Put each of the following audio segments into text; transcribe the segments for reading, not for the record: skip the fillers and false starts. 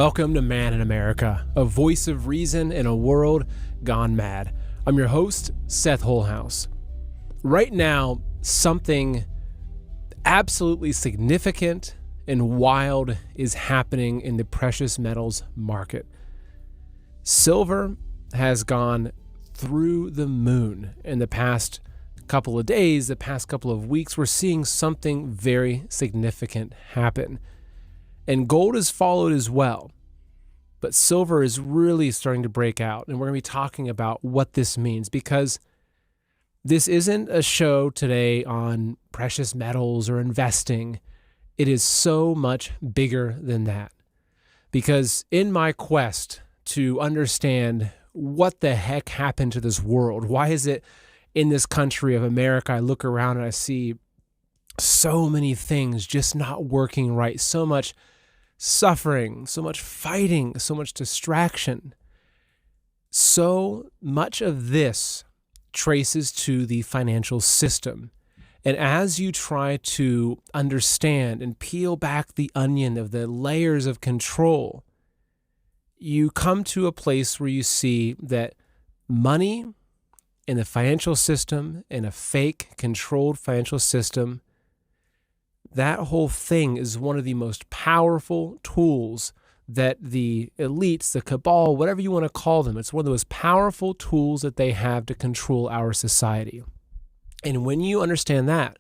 Welcome to Man in America, a voice of reason in a world gone mad. I'm your host, Seth Holhouse. Right now, something absolutely significant and wild is happening in the precious metals market. Silver has gone through the moon in the past couple of days, the past couple of weeks. We're seeing something very significant happen. And gold has followed as well. But silver is really starting to break out. And we're going to be talking about what this means, because this isn't a show today on precious metals or investing. It is so much bigger than that. Because in my quest to understand what the heck happened to this world, why is it in this country of America, I look around and I see so many things just not working right, so much suffering, so much fighting, so much distraction. So much of this traces to the financial system. And as you try to understand and peel back the onion of the layers of control, you come to a place where you see that money in the financial system, in a fake, controlled financial system, that whole thing is one of the most powerful tools that the elites, the cabal, whatever you want to call them, it's one of the most powerful tools that they have to control our society. And when you understand that,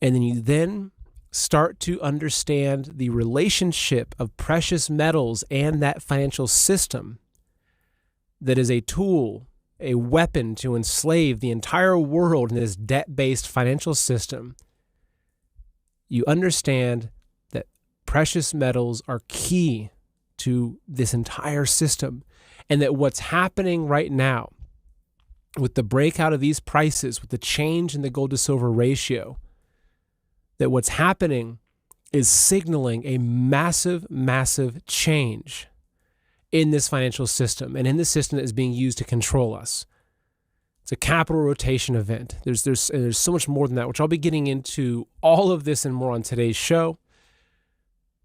and then you then start to understand the relationship of precious metals and that financial system that is a tool, a weapon to enslave the entire world in this debt-based financial system, you understand that precious metals are key to this entire system, and that what's happening right now with the breakout of these prices, with the change in the gold to silver ratio, that what's happening is signaling a massive, massive change in this financial system and in the system that is being used to control us. It's a capital rotation event. There's so much more than that, which I'll be getting into all of this and more on today's show.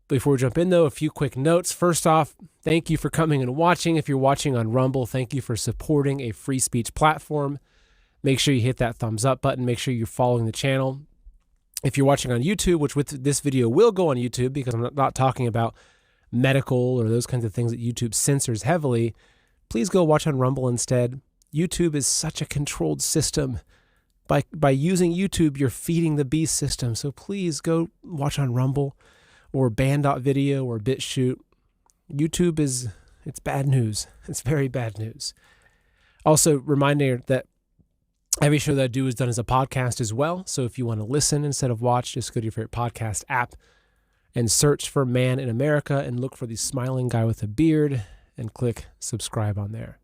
Before we jump in, though, a few quick notes. First off, thank you for coming and watching. If you're watching on Rumble, thank you for supporting a free speech platform. Make sure you hit that thumbs up button. Make sure you're following the channel. If you're watching on YouTube, which with this video will go on YouTube because I'm not talking about medical or those kinds of things that YouTube censors heavily, please go watch on Rumble instead. YouTube is such a controlled system. By using YouTube, you're feeding the beast system. So please go watch on Rumble or Band.video or BitChute. YouTube it's bad news. It's very bad news. Also, reminder that every show that I do is done as a podcast as well. So if you want to listen instead of watch, just go to your favorite podcast app and search for Man in America and look for the smiling guy with a beard and click subscribe on there.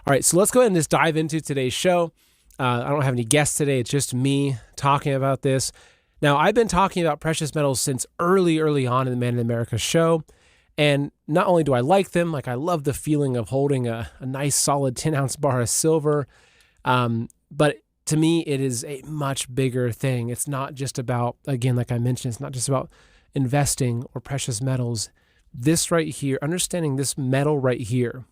All right, so let's go ahead and just dive into today's show. I don't have any guests today. It's just me talking about this. Now, I've been talking about precious metals since early on in the Man in America show. And not only do I like them, like I love the feeling of holding a nice solid 10-ounce bar of silver, but to me, it is a much bigger thing. It's not just about, again, like I mentioned, it's not just about investing or precious metals. This right here, understanding this metal right here,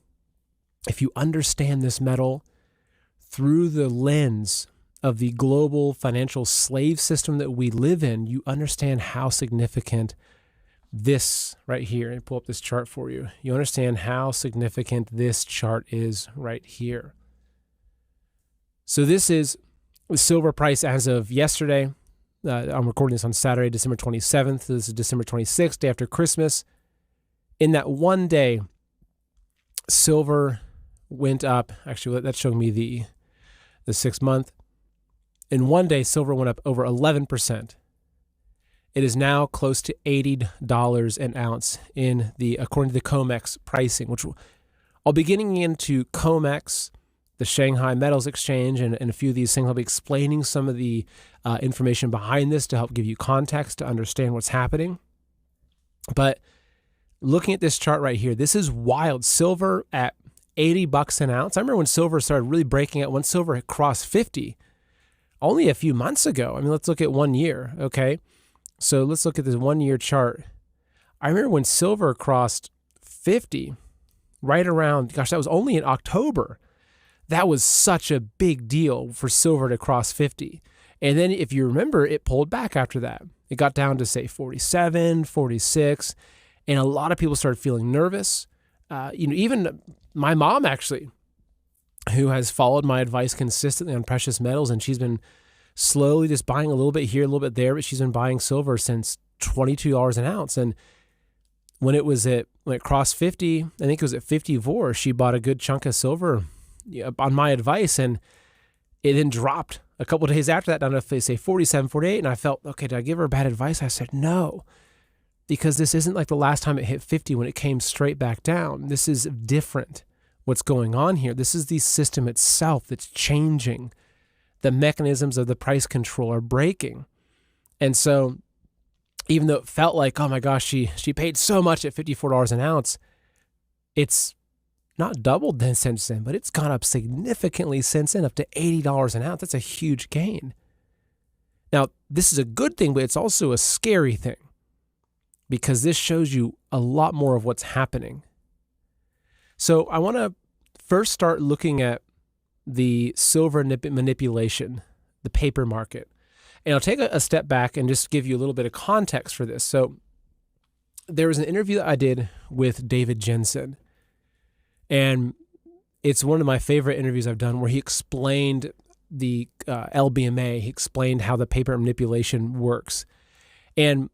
if you understand this metal through the lens of the global financial slave system that we live in, you understand how significant this right here, and pull up this chart for you. You understand how significant this chart is right here. So this is the silver price as of yesterday. I'm recording this on Saturday, December 27th. This is December 26th, day after Christmas. In that one day, silver went up. Actually, that's showing me the 6 month. In one day, silver went up over 11%. It is now close to $80 an ounce according to the COMEX pricing, which I'll be getting into COMEX, the Shanghai Metals Exchange, and a few of these things. I'll be explaining some of the information behind this to help give you context to understand what's happening. But looking at this chart right here, this is wild. Silver at $80 an ounce. I remember when silver started really breaking out, when silver had crossed 50, only a few months ago. I mean, let's look at 1 year, okay? So let's look at this 1 year chart. I remember when silver crossed 50, right around, gosh, that was only in October. That was such a big deal for silver to cross 50. And then if you remember, it pulled back after that. It got down to say 47, 46, and a lot of people started feeling nervous. Even my mom actually, who has followed my advice consistently on precious metals, and she's been slowly just buying a little bit here, a little bit there, but she's been buying silver since $22 an ounce. And when it crossed 50, I think it was at 54, she bought a good chunk of silver on my advice, and it then dropped a couple of days after that down to say 47, 48, and I felt, okay, did I give her bad advice? I said no, because this isn't like the last time it hit 50 when it came straight back down. This is different. What's going on here? This is the system itself that's changing. The mechanisms of the price control are breaking. And so even though it felt like, oh my gosh, she paid so much at $54 an ounce, it's not doubled then since then, but it's gone up significantly since then, up to $80 an ounce. That's a huge gain. Now, this is a good thing, but it's also a scary thing, because this shows you a lot more of what's happening. So I want to first start looking at the silver manipulation, the paper market. And I'll take a step back and just give you a little bit of context for this. So there was an interview that I did with David Jensen, and it's one of my favorite interviews I've done, where he explained the LBMA. He explained how the paper manipulation works. And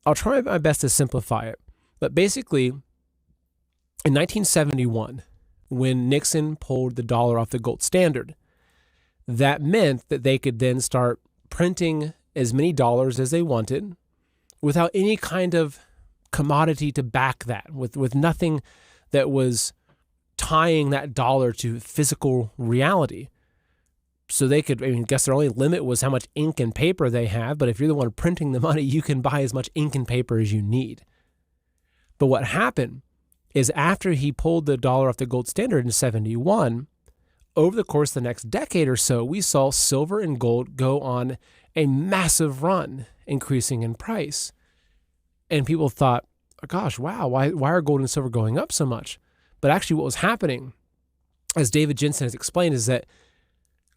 I'll try my best to simplify it. But basically, in 1971, when Nixon pulled the dollar off the gold standard, that meant that they could then start printing as many dollars as they wanted without any kind of commodity to back that, with nothing that was tying that dollar to physical reality. So they could, I guess their only limit was how much ink and paper they have, but if you're the one printing the money, you can buy as much ink and paper as you need. But what happened is, after he pulled the dollar off the gold standard in 71, over the course of the next decade or so, we saw silver and gold go on a massive run, increasing in price. And people thought, oh gosh, wow, why are gold and silver going up so much? But actually what was happening, as David Jensen has explained, is that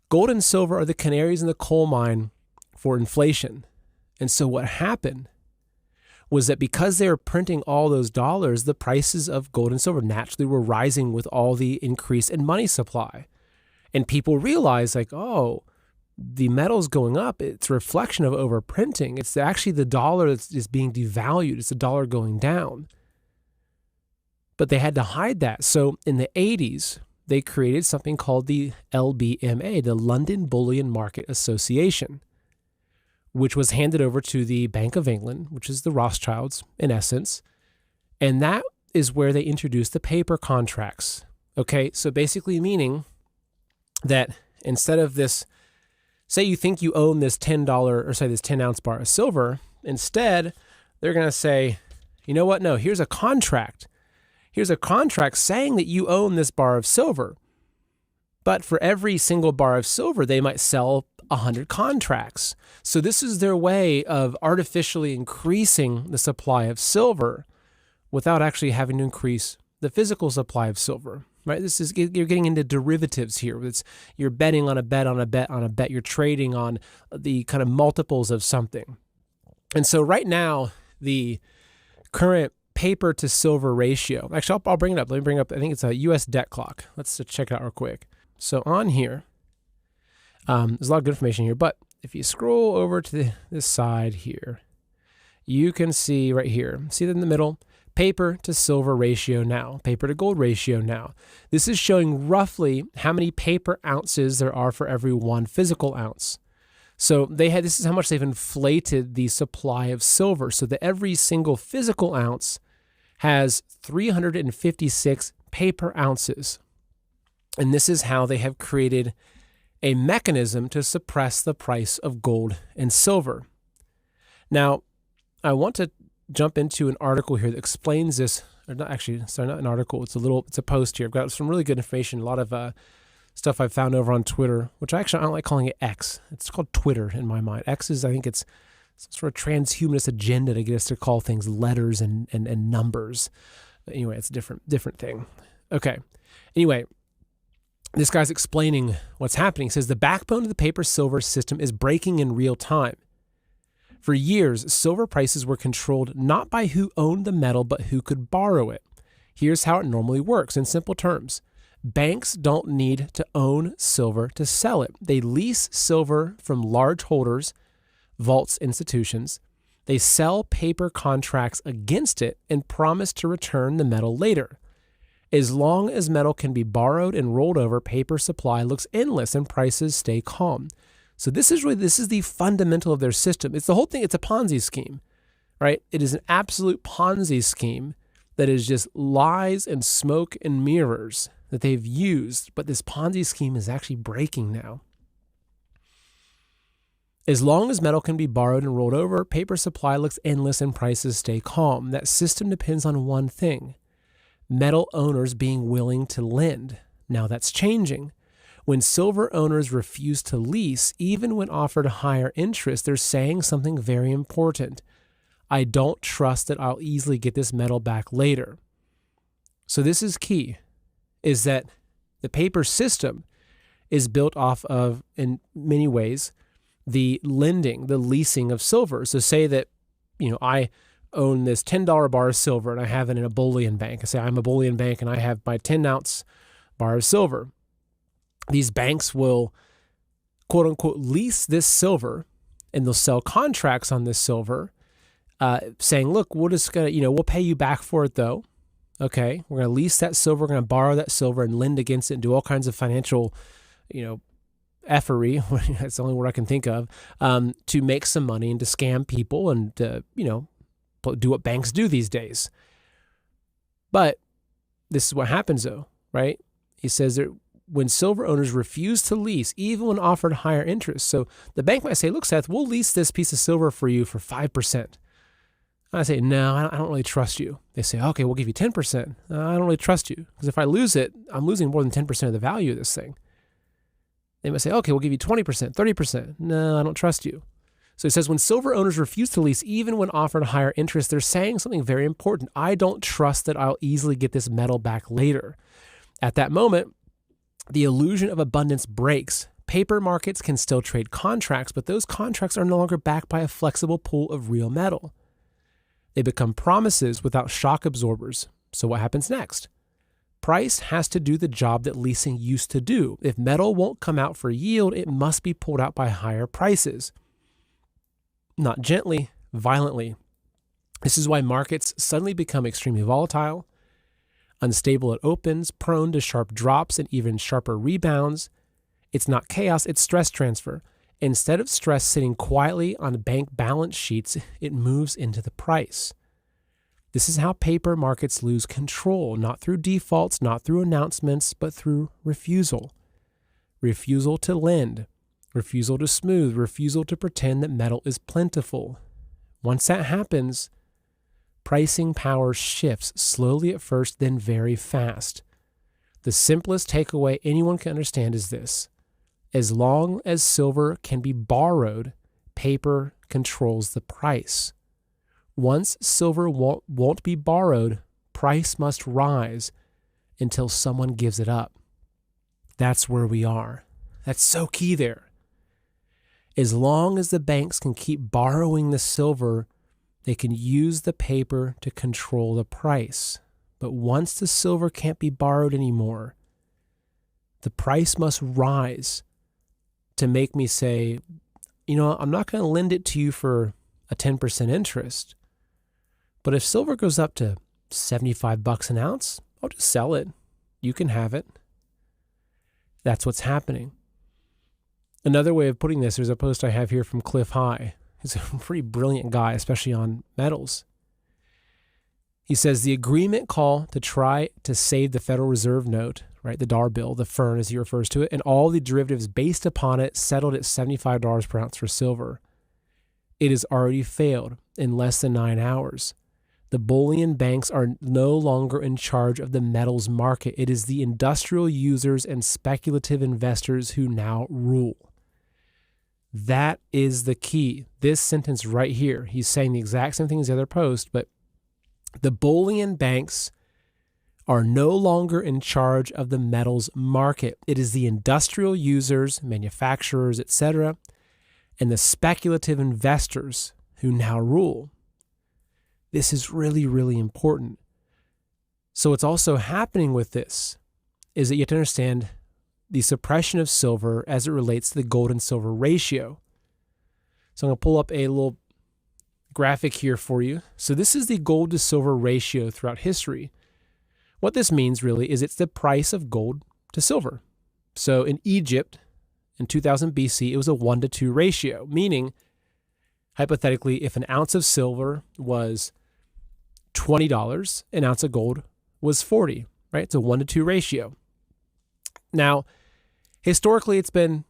gold and silver are the canaries in the coal mine for inflation. And so what happened was that because they were printing all those dollars, the prices of gold and silver naturally were rising with all the increase in money supply. And people realized, like, oh, the metal's going up. It's a reflection of overprinting. It's actually the dollar that's just being devalued. It's the dollar going down. But they had to hide that. So in the 80s, they created something called the LBMA, the London Bullion Market Association, which was handed over to the Bank of England, which is the Rothschilds in essence. And that is where they introduced the paper contracts. Okay, so basically meaning that instead of this, say you think you own this this 10 ounce bar of silver, instead they're going to say, you know what? No, here's a contract. Here's a contract saying that you own this bar of silver. But for every single bar of silver, they might sell 100 contracts. So this is their way of artificially increasing the supply of silver without actually having to increase the physical supply of silver. Right? You're getting into derivatives here. You're betting on a bet on a bet on a bet. You're trading on the kind of multiples of something. And so right now, the current paper to silver ratio, actually, I'll bring it up. Let me bring up, I think it's a US debt clock. Let's check it out real quick. So on here, there's a lot of good information here, but if you scroll over to this side here, you can see right here, see that in the middle, paper to silver ratio now, paper to gold ratio now. This is showing roughly how many paper ounces there are for every one physical ounce. So this is how much they've inflated the supply of silver, so that every single physical ounce has 356 paper ounces. And this is how they have created a mechanism to suppress the price of gold and silver. Now, I want to jump into an article here that explains this, or not an article, it's a post here. I've got some really good information, a lot of stuff I've found over on Twitter, which I don't like calling it X. It's called Twitter in my mind. X is, I think it's some sort of transhumanist agenda to get us to call things letters and numbers. Anyway, it's a different thing. Okay. Anyway, this guy's explaining what's happening. He says the backbone of the paper-silver system is breaking in real time. For years, silver prices were controlled not by who owned the metal, but who could borrow it. Here's how it normally works in simple terms. Banks don't need to own silver to sell it. They lease silver from large holders, vaults, institutions. They sell paper contracts against it and promise to return the metal later. As long as metal can be borrowed and rolled over, paper supply looks endless and prices stay calm. So this is the fundamental of their system. It's the whole thing. It's a Ponzi scheme, right? It is an absolute Ponzi scheme that is just lies and smoke and mirrors that they've used. But this Ponzi scheme is actually breaking now. As long as metal can be borrowed and rolled over, paper supply looks endless and prices stay calm. That system depends on one thing: metal owners being willing to lend. Now that's changing. When silver owners refuse to lease, even when offered higher interest, they're saying something very important. I don't trust that I'll easily get this metal back later. So this is key, is that the paper system is built off of, in many ways, the lending, the leasing of silver. So say that, I own this $10 bar of silver and I have it in a bullion bank. I say I'm a bullion bank and I have my 10-ounce bar of silver. These banks will, quote unquote, lease this silver, and they'll sell contracts on this silver, saying, look, we're just going to, we'll pay you back for it though. Okay. We're going to lease that silver. We're going to borrow that silver and lend against it and do all kinds of financial, effery, that's the only word I can think of, to make some money and to scam people and to, do what banks do these days. But this is what happens though, right? He says that when silver owners refuse to lease, even when offered higher interest. So the bank might say, look, Seth, we'll lease this piece of silver for you for 5%. I say, no, I don't really trust you. They say, okay, we'll give you 10%. I don't really trust you, because if I lose it, I'm losing more than 10% of the value of this thing. They might say, okay, we'll give you 20%, 30%. No, I don't trust you. So it says when silver owners refuse to lease, even when offered higher interest, they're saying something very important. I don't trust that I'll easily get this metal back later. At that moment, the illusion of abundance breaks. Paper markets can still trade contracts, but those contracts are no longer backed by a flexible pool of real metal. They become promises without shock absorbers. So what happens next? Price has to do the job that leasing used to do. If metal won't come out for yield, it must be pulled out by higher prices. Not gently, violently. This is why markets suddenly become extremely volatile, unstable at opens, prone to sharp drops and even sharper rebounds. It's not chaos, it's stress transfer. Instead of stress sitting quietly on bank balance sheets, it moves into the price. This is how paper markets lose control, not through defaults, not through announcements, but through refusal. Refusal to lend, refusal to smooth, refusal to pretend that metal is plentiful. Once that happens, pricing power shifts slowly at first, then very fast. The simplest takeaway anyone can understand is this: as long as silver can be borrowed, paper controls the price. Once silver won't be borrowed, price must rise until someone gives it up. That's where we are. That's so key there. As long as the banks can keep borrowing the silver, they can use the paper to control the price. But once the silver can't be borrowed anymore, the price must rise to make me say, I'm not going to lend it to you for a 10% interest. But if silver goes up to $75 an ounce, I'll just sell it. You can have it. That's what's happening. Another way of putting this, there's a post I have here from Cliff High. He's a pretty brilliant guy, especially on metals. He says the agreement call to try to save the Federal Reserve note, right, the dollar bill, the FERN as he refers to it, and all the derivatives based upon it settled at $75 per ounce for silver. It has already failed in less than 9 hours. The bullion banks are no longer in charge of the metals market. It is the industrial users and speculative investors who now rule. That is the key. This sentence right here, he's saying the exact same thing as the other post, but the bullion banks are no longer in charge of the metals market. It is the industrial users, manufacturers, etc., and the speculative investors who now rule. This is really, really important. So what's also happening with this is that you have to understand the suppression of silver as it relates to the gold and silver ratio. So I'm going to pull up a little graphic here for you. So this is the gold to silver ratio throughout history. What this means really is it's the price of gold to silver. So in Egypt in 2000 BC, it was a 1-to-2 ratio, meaning hypothetically, if an ounce of silver was $20, an ounce of gold was 40, right? It's a 1-to-2 ratio. Now, historically, it's been,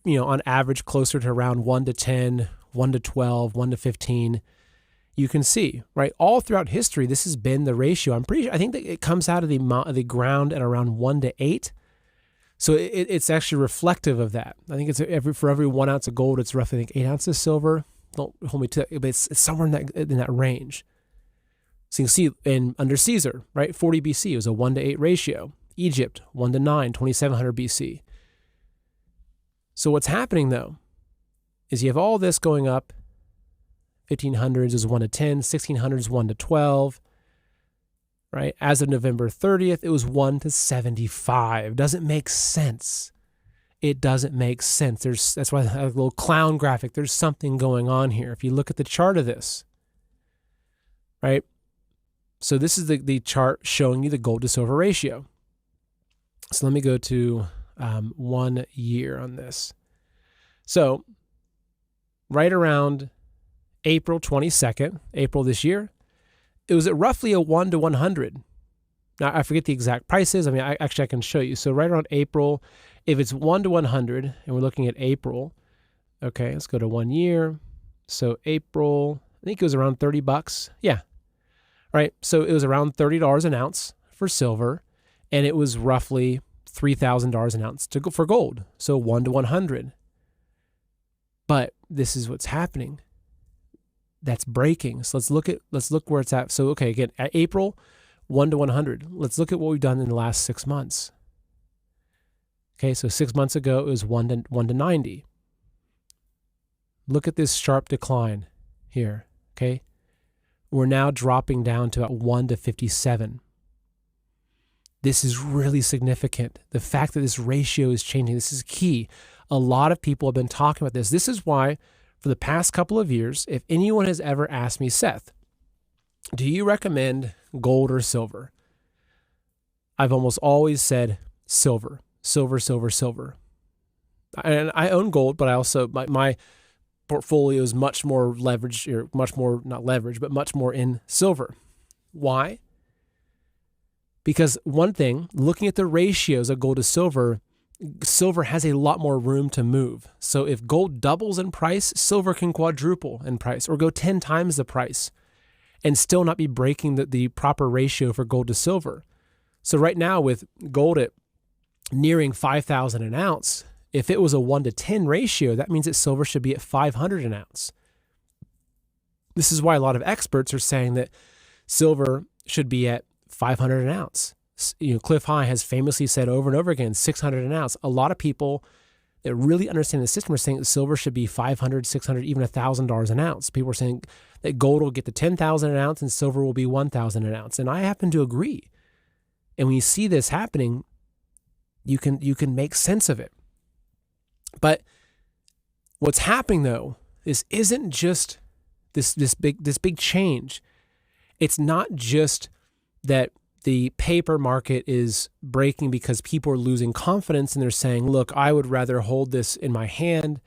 on average closer to around 1-to-10, 1-to-12, 1-to-15. You can see, right? All throughout history, this has been the ratio. I think that it comes out of the ground at around 1-to-8. So it's actually reflective of that. I think it's for every 1 ounce of gold, it's roughly 8 ounces of silver. Don't hold me to that, but it's somewhere in that range. So you can see under Caesar, right? 40 BC, it was a 1-to-8 ratio. Egypt, 1-to-9, 2700 BC. So what's happening though, is you have all this going up. 1500s is 1-to-10, 1600s 1-to-12, right? As of November 30th, it was 1-to-75. Doesn't make sense. It doesn't make sense. That's why a little clown graphic. There's something going on here. If you look at the chart of this, right? So this is the chart showing you the gold to silver ratio. So let me go to 1 year on this. So right around April 22nd, April this year, it was at roughly a 1-to-100. Now, I forget the exact prices. I can show you. So right around April, if it's 1-to-100, and we're looking at April, okay, let's go to 1 year. So April, I think it was around $30. Yeah. Right. So it was around $30 an ounce for silver, and it was roughly $3,000 an ounce for gold. So 1-to-100. But this is what's happening. That's breaking. So let's look where it's at. So okay, again, at April, 1-to-100. Let's look at what we've done in the last 6 months. Okay, so 6 months ago it was 1-to-90. Look at this sharp decline here. Okay, we're now dropping down to about 1-to-57. This is really significant. The fact that this ratio is changing, this is key. A lot of people have been talking about this. This is why, for the past couple of years, if anyone has ever asked me, Seth, do you recommend gold or silver? I've almost always said silver, silver, silver, silver. And I own gold, but I also, my portfolio is much more leveraged, or much more, not leveraged, but much more in silver. Why? Because one thing, looking at the ratios of gold to silver has a lot more room to move. So if gold doubles in price, silver can quadruple in price or go 10 times the price and still not be breaking the proper ratio for gold to silver. So right now with gold at nearing 5,000 an ounce, if it was a 1-to-10 ratio, that means that silver should be at 500 an ounce. This is why a lot of experts are saying that silver should be at 500 an ounce. Cliff High has famously said over and over again, 600 an ounce. A lot of people that really understand the system are saying that silver should be 500, 600, even $1,000 an ounce. People are saying that gold will get to 10,000 an ounce and silver will be 1,000 an ounce. And I happen to agree. And when you see this happening, you can make sense of it. But what's happening though, this isn't just this big change. It's not just that the paper market is breaking because people are losing confidence and they're saying, look, I would rather hold this in my hand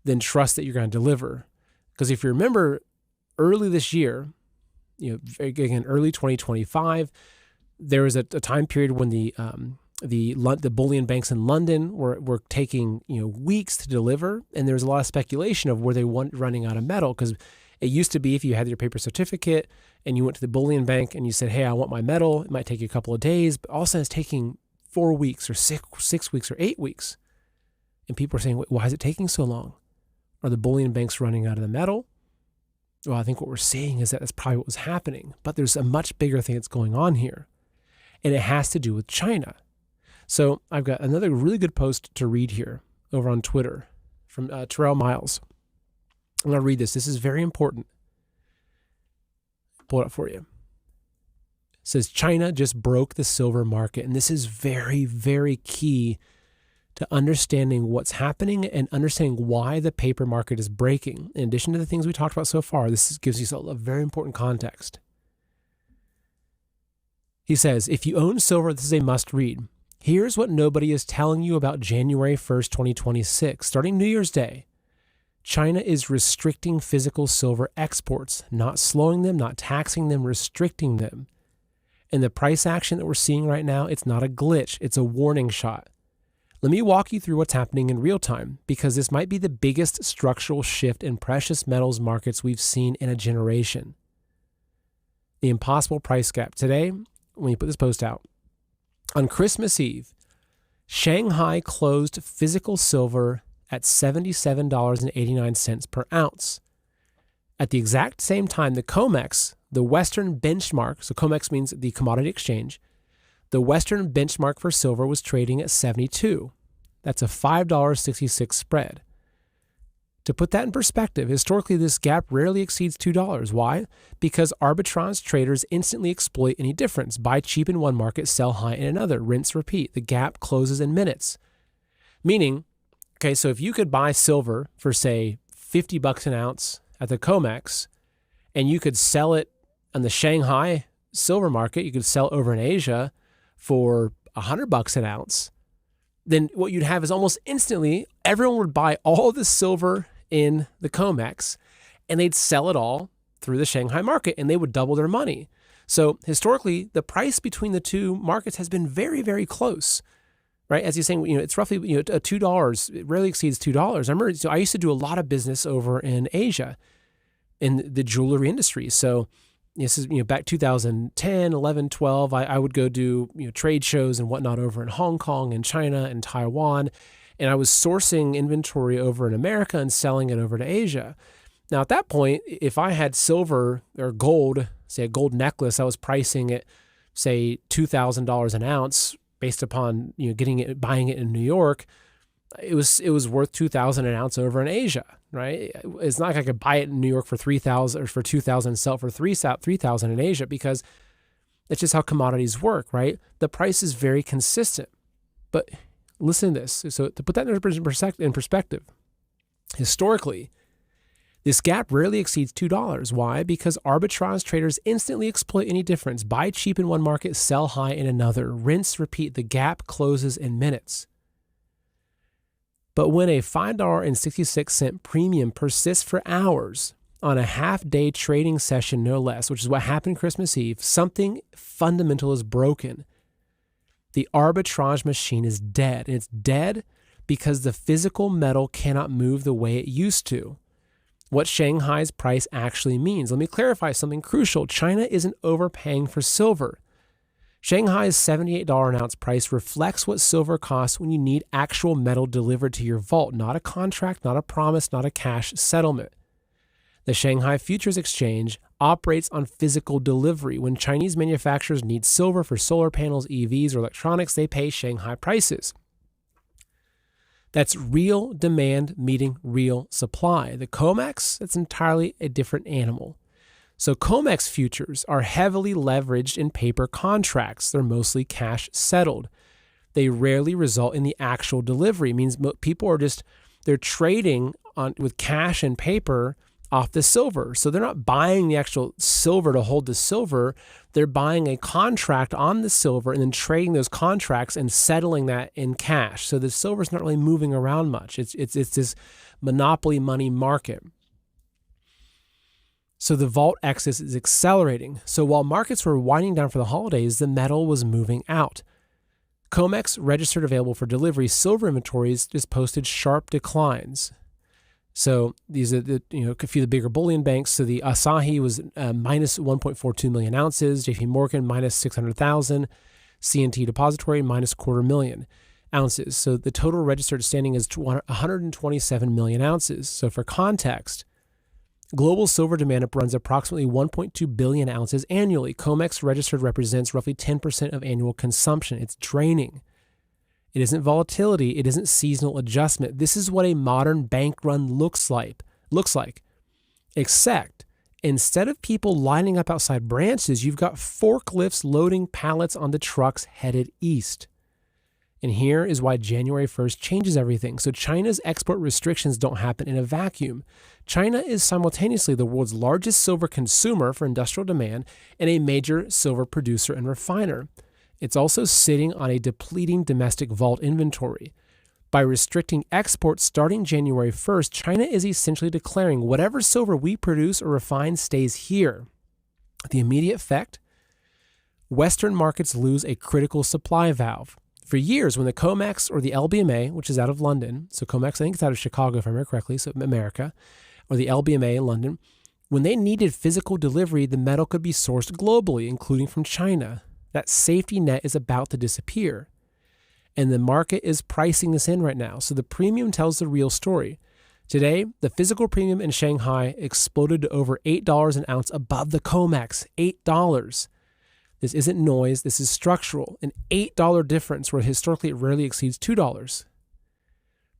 than trust that you're going to deliver. Because if you remember early this year, again, early 2025, there was a time period when the bullion banks in London were taking weeks to deliver, and there was a lot of speculation of were they running out of metal, because it used to be if you had your paper certificate and you went to the bullion bank and you said, hey, I want my metal, it might take you a couple of days, but all of a sudden it's taking 4 weeks or 6 weeks or 8 weeks. And people are saying, why is it taking so long? Are the bullion banks running out of the metal? Well, I think what we're seeing is that that's probably what was happening. But there's a much bigger thing that's going on here. And it has to do with China. So I've got another really good post to read here over on Twitter from Terrell Miles. I'm going to read this. This is very important. Pull it up for you. It says, China just broke the silver market. And this is very, very key to understanding what's happening and understanding why the paper market is breaking. In addition to the things we talked about so far, this gives you a very important context. He says, if you own silver, this is a must read. Here's what nobody is telling you about January 1st, 2026. Starting New Year's Day, China is restricting physical silver exports, not slowing them, not taxing them, restricting them. And the price action that we're seeing right now, it's not a glitch, it's a warning shot. Let me walk you through what's happening in real time, because this might be the biggest structural shift in precious metals markets we've seen in a generation. The impossible price gap. Today, when you put this post out, on Christmas Eve, Shanghai closed physical silver at $77.89 per ounce. At the exact same time, the COMEX, the Western benchmark, so COMEX means the commodity exchange, the Western benchmark for silver was trading at 72. That's a $5.66 spread. To put that in perspective, historically this gap rarely exceeds $2. Why? Because arbitrage traders instantly exploit any difference. Buy cheap in one market, sell high in another. Rinse, repeat. The gap closes in minutes. Meaning, okay, so if you could buy silver for, say, $50 an ounce at the COMEX, and you could sell it on the Shanghai silver market, you could sell over in Asia for $100 an ounce, then what you'd have is almost instantly everyone would buy all the silver in the COMEX and they'd sell it all through the Shanghai market and they would double their money. So historically, the price between the two markets has been very, very close, right? As you're saying, it's roughly $2. It rarely exceeds $2. I remember, I used to do a lot of business over in Asia in the jewelry industry. So this is, back 2010, 11, 12, I would go do, trade shows and whatnot over in Hong Kong and China and Taiwan. And I was sourcing inventory over in America and selling it over to Asia. Now, at that point, if I had silver or gold, say a gold necklace, I was pricing it, say $2,000 an ounce based upon, buying it in New York. It was worth $2,000 an ounce over in Asia, right? It's not like I could buy it in New York for $3,000 or for $2,000 and sell it for $3,000 in Asia, because that's just how commodities work, right? The price is very consistent. But listen to this. So to put that in perspective, historically, this gap rarely exceeds $2. Why? Because arbitrage traders instantly exploit any difference. Buy cheap in one market, sell high in another. Rinse, repeat. The gap closes in minutes. But when a $5.66 premium persists for hours on a half-day trading session, no less, which is what happened Christmas Eve, something fundamental is broken. The arbitrage machine is dead. And it's dead because the physical metal cannot move the way it used to. What Shanghai's price actually means. Let me clarify something crucial. China isn't overpaying for silver. Shanghai's $78 an ounce price reflects what silver costs when you need actual metal delivered to your vault, not a contract, not a promise, not a cash settlement. The Shanghai Futures Exchange operates on physical delivery. When Chinese manufacturers need silver for solar panels, EVs, or electronics, they pay Shanghai prices. That's real demand meeting real supply. The COMEX, that's entirely a different animal. So COMEX futures are heavily leveraged in paper contracts. They're mostly cash settled. They rarely result in the actual delivery. It means people are they're trading with cash and paper off the silver. So they're not buying the actual silver to hold the silver. They're buying a contract on the silver and then trading those contracts and settling that in cash. So the silver's not really moving around much. It's this monopoly money market. So the vault exodus is accelerating. So while markets were winding down for the holidays, the metal was moving out. COMEX registered available for delivery. Silver inventories just posted sharp declines. So these are a few of the bigger bullion banks. So the Asahi was minus 1.42 million ounces. JP Morgan minus 600,000. CNT Depository minus 250,000. ounces. So the total registered standing is 127 million ounces. So for context, global silver demand runs approximately 1.2 billion ounces annually. COMEX registered represents roughly 10% of annual consumption. It's draining. It isn't volatility. It isn't seasonal adjustment. This is what a modern bank run looks like. Except instead of people lining up outside branches, you've got forklifts loading pallets onto trucks headed east. And here is why January 1st changes everything. So China's export restrictions don't happen in a vacuum. China is simultaneously the world's largest silver consumer for industrial demand and a major silver producer and refiner. It's also sitting on a depleting domestic vault inventory. By restricting exports starting January 1st, China is essentially declaring whatever silver we produce or refine stays here. The immediate effect? Western markets lose a critical supply valve. For years, when the COMEX or the LBMA, which is out of London, so COMEX, I think it's out of Chicago if I remember correctly, so America, or the LBMA in London, when they needed physical delivery, the metal could be sourced globally, including from China. That safety net is about to disappear. And the market is pricing this in right now. So the premium tells the real story. Today, the physical premium in Shanghai exploded to over $8 an ounce above the COMEX. $8. This isn't noise. This is structural. An $8 difference where historically it rarely exceeds $2.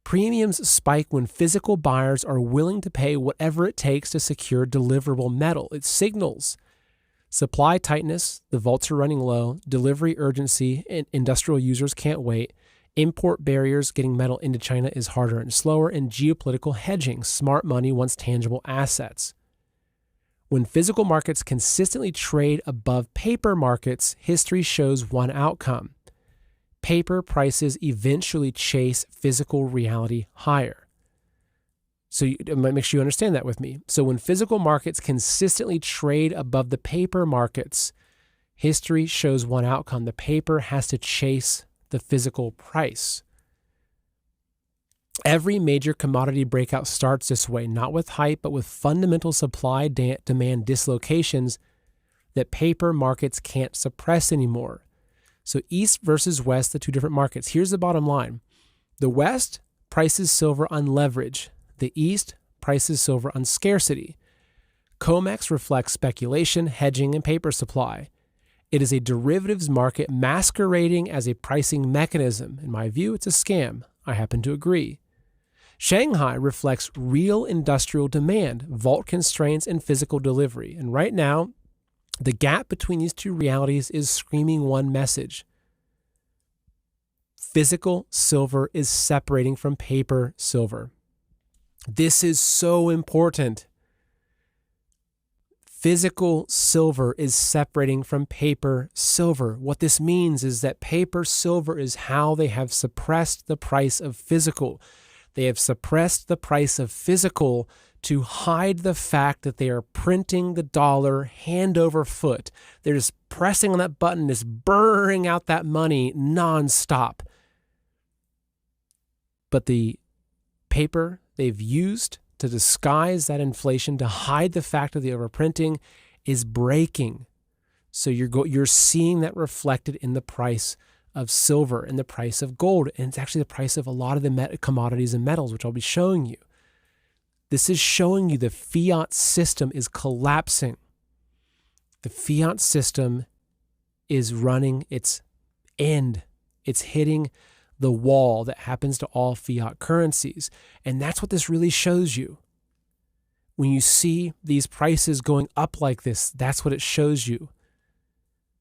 Premiums spike when physical buyers are willing to pay whatever it takes to secure deliverable metal. It signals supply tightness, the vaults are running low, delivery urgency, and industrial users can't wait. Import barriers, getting metal into China is harder and slower, and geopolitical hedging, smart money wants tangible assets. When physical markets consistently trade above paper markets, history shows one outcome. Paper prices eventually chase physical reality higher. So make sure you understand that with me. So when physical markets consistently trade above the paper markets, history shows one outcome. The paper has to chase the physical price. Every major commodity breakout starts this way, not with hype, but with fundamental supply demand dislocations that paper markets can't suppress anymore. So East versus West, the two different markets. Here's the bottom line. The West prices silver on leverage. The East prices silver on scarcity. COMEX reflects speculation, hedging, and paper supply. It is a derivatives market masquerading as a pricing mechanism. In my view, it's a scam. I happen to agree. Shanghai reflects real industrial demand, vault constraints, and physical delivery. And right now, the gap between these two realities is screaming one message. Physical silver is separating from paper silver. This is so important. Physical silver is separating from paper silver. What this means is that paper silver is how they have suppressed the price of physical. They have suppressed the price of physical to hide the fact that they are printing the dollar hand over foot. They're just pressing on that button, just burning out that money nonstop. But the paper they've used to disguise that inflation, to hide the fact of the overprinting, is breaking. So you're seeing that reflected in the price of silver and the price of gold. And it's actually the price of a lot of the commodities and metals, which I'll be showing you. This is showing you the fiat system is collapsing. The fiat system is running its end. It's hitting the wall that happens to all fiat currencies. And that's what this really shows you. When you see these prices going up like this, that's what it shows you.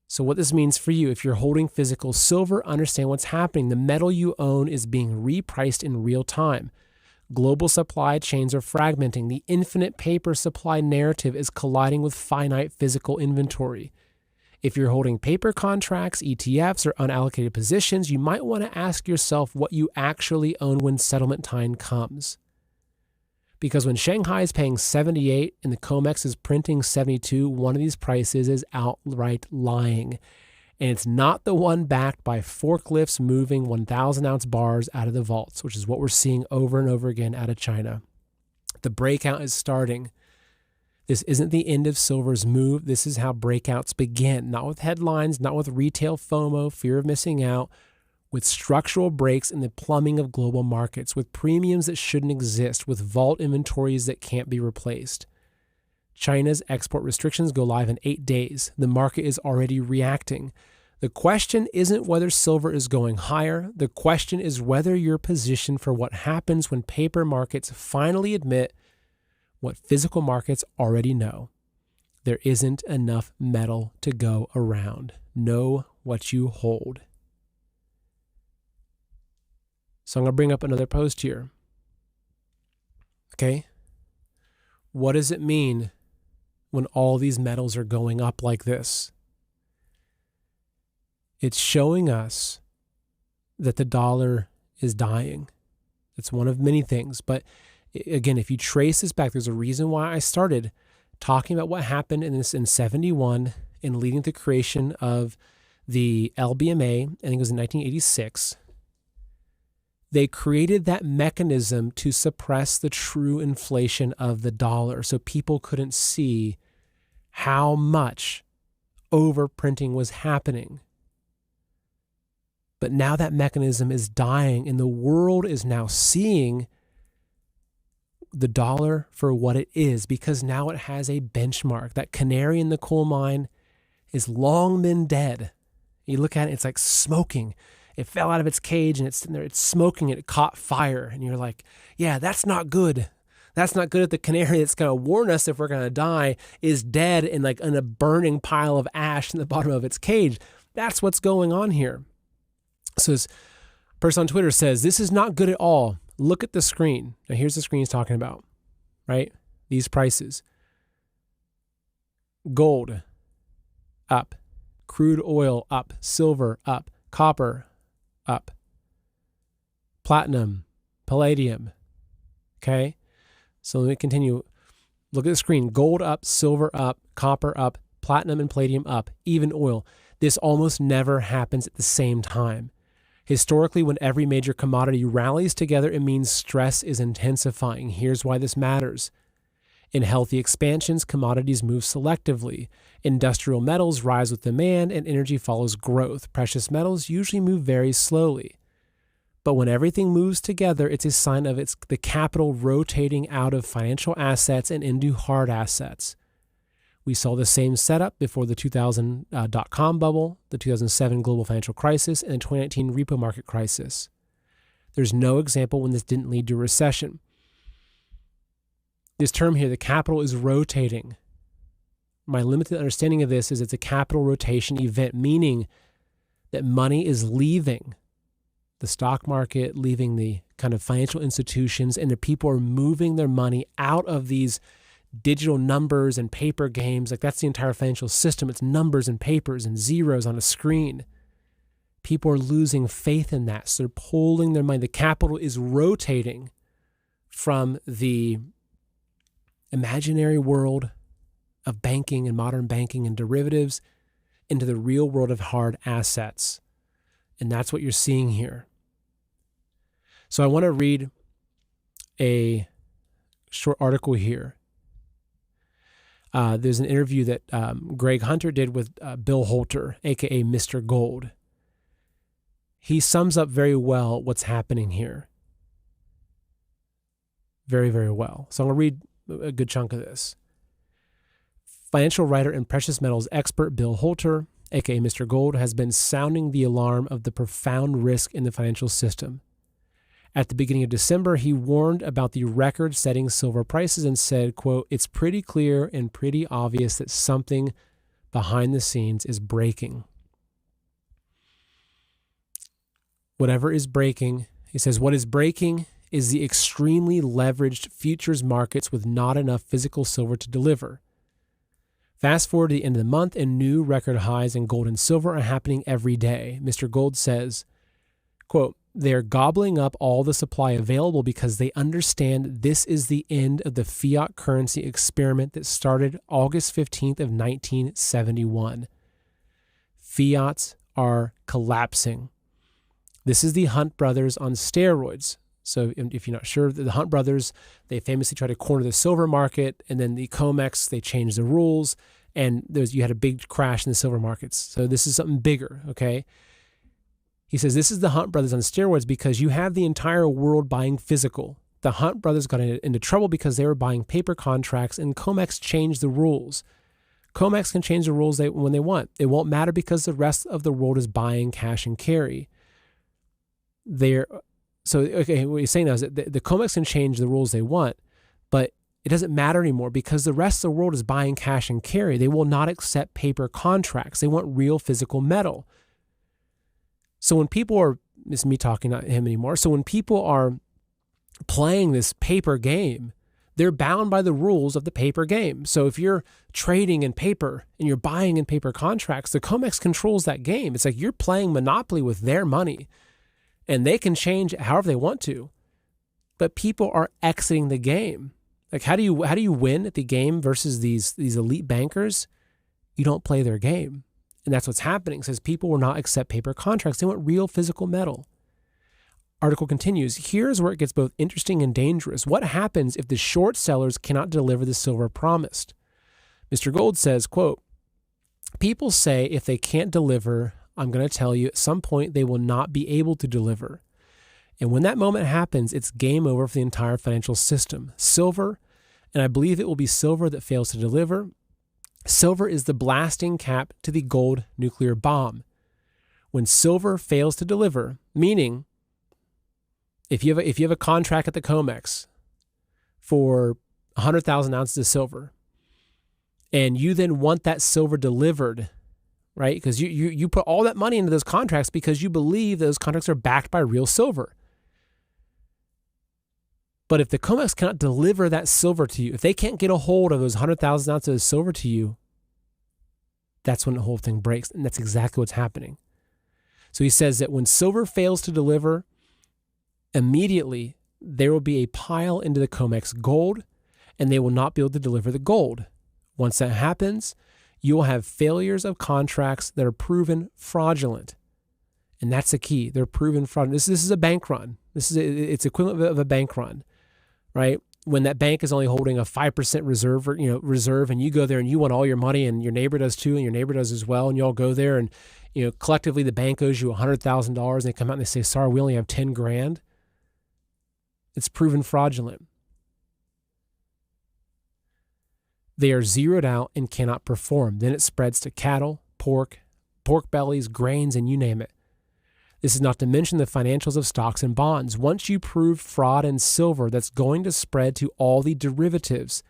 So what this means for you, if you're holding physical silver, understand what's happening. The metal you own is being repriced in real time. Global supply chains are fragmenting. The infinite paper supply narrative is colliding with finite physical inventory. If you're holding paper contracts, ETFs, or unallocated positions, you might want to ask yourself what you actually own when settlement time comes. Because when Shanghai is paying 78 and the COMEX is printing 72, one of these prices is outright lying. And it's not the one backed by forklifts moving 1,000-ounce bars out of the vaults, which is what we're seeing over and over again out of China. The breakout is starting. This isn't the end of silver's move. This is how breakouts begin. Not with headlines, not with retail FOMO, fear of missing out. with structural breaks in the plumbing of global markets, with premiums that shouldn't exist, with vault inventories that can't be replaced. China's export restrictions go live in 8 days. The market is already reacting. The question isn't whether silver is going higher. The question is whether you're positioned for what happens when paper markets finally admit what physical markets already know. There isn't enough metal to go around. Know what you hold. So I'm going to bring up another post here. Okay? What does it mean when all these metals are going up like this? It's showing us that the dollar is dying. It's one of many things. But again, if you trace this back, there's a reason why I started talking about what happened in 71 and leading to the creation of the LBMA. I think it was in 1986. They created that mechanism to suppress the true inflation of the dollar so people couldn't see how much overprinting was happening. But now that mechanism is dying, and the world is now seeing the dollar for what it is, because now it has a benchmark. That canary in the coal mine is long been dead. You look at it, it's like smoking. It fell out of its cage and it's sitting there, it's smoking, it caught fire. And you're like, yeah, that's not good. That's not good if the canary that's going to warn us if we're going to die is dead and like in a burning pile of ash in the bottom of its cage. That's what's going on here. So this person on Twitter says, this is not good at all. Look at the screen. Now here's the screen he's talking about, right? These prices. Gold, up. Crude oil, up. Silver, up. Copper, up. Platinum, palladium. Okay? So let me continue. Look at the screen. Gold up, silver up, copper up, platinum and palladium up, even oil. This almost never happens at the same time. Historically, when every major commodity rallies together, it means stress is intensifying. Here's why this matters. In healthy expansions, commodities move selectively. Industrial metals rise with demand and energy follows growth. Precious metals usually move very slowly. But when everything moves together, it's a sign of the capital rotating out of financial assets and into hard assets. We saw the same setup before the 2000 dot-com bubble, the 2007 global financial crisis, and the 2019 repo market crisis. There's no example when this didn't lead to recession. This term here, the capital is rotating. My limited understanding of this is it's a capital rotation event, meaning that money is leaving the stock market, leaving the kind of financial institutions, and the people are moving their money out of these digital numbers and paper games. Like that's the entire financial system. It's numbers and papers and zeros on a screen. People are losing faith in that. So they're pulling their money. The capital is rotating from the imaginary world of banking and modern banking and derivatives into the real world of hard assets. And that's what you're seeing here. So I want to read a short article here. There's an interview that Greg Hunter did with Bill Holter, a.k.a. Mr. Gold. He sums up very well what's happening here. Very, very well. So I'm going to read a good chunk of this. Financial writer and precious metals expert Bill Holter, a.k.a. Mr. Gold, has been sounding the alarm of the profound risk in the financial system. At the beginning of December, he warned about the record-setting silver prices and said, quote, "It's pretty clear and pretty obvious that something behind the scenes is breaking." Whatever is breaking, he says, what is breaking is the extremely leveraged futures markets with not enough physical silver to deliver. Fast forward to the end of the month, and new record highs in gold and silver are happening every day. Mr. Gold says, quote, "They're gobbling up all the supply available because they understand this is the end of the fiat currency experiment that started August 15th of 1971. Fiats are collapsing. This is the Hunt brothers on steroids." So if you're not sure, the Hunt brothers, they famously tried to corner the silver market, and then the COMEX, they changed the rules, and you had a big crash in the silver markets. So this is something bigger, okay? He says this is the Hunt brothers on steroids because you have the entire world buying physical. The Hunt brothers got into trouble because they were buying paper contracts, and COMEX changed the rules. COMEX can change the rules when they want. It won't matter because the rest of the world is buying cash and carry. Okay, what he's saying now is that the COMEX can change the rules they want, but it doesn't matter anymore because the rest of the world is buying cash and carry. They will not accept paper contracts. They want real physical metal. So when people are, this is me talking, not him anymore. So when people are playing this paper game, they're bound by the rules of the paper game. So if you're trading in paper and you're buying in paper contracts, the COMEX controls that game. It's like you're playing Monopoly with their money, and they can change it however they want to. But people are exiting the game. Like how do you win at the game versus these elite bankers? You don't play their game. And that's what's happening. It says people will not accept paper contracts. They want real physical metal. Article continues, here's where it gets both interesting and dangerous. What happens if the short sellers cannot deliver the silver promised? Mr. Gold says, quote, people say if they can't deliver, I'm going to tell you at some point they will not be able to deliver. And when that moment happens, it's game over for the entire financial system. Silver, and I believe it will be silver that fails to deliver. Silver is the blasting cap to the gold nuclear bomb. When silver fails to deliver, meaning if you have a contract at the COMEX for 100,000 ounces of silver, and you then want that silver delivered, right? Because you put all that money into those contracts because you believe those contracts are backed by real silver. But if the COMEX cannot deliver that silver to you, if they can't get a hold of those 100,000 ounces of silver to you, that's when the whole thing breaks. And that's exactly what's happening. So he says that when silver fails to deliver, immediately there will be a pile into the COMEX gold, and they will not be able to deliver the gold. Once that happens, you will have failures of contracts that are proven fraudulent. And that's the key. They're proven fraudulent. This is a bank run. It's equivalent of a bank run, right? When that bank is only holding a 5% reserve, and you go there and you want all your money, and your neighbor does too, and your neighbor does as well, and you all go there, and collectively the bank owes you $100,000, and they come out and they say, sorry, we only have 10 grand. It's proven fraudulent. They are zeroed out and cannot perform. Then it spreads to cattle, pork bellies, grains, and you name it. This is not to mention the financials of stocks and bonds. Once you prove fraud in silver, that's going to spread to all the derivatives,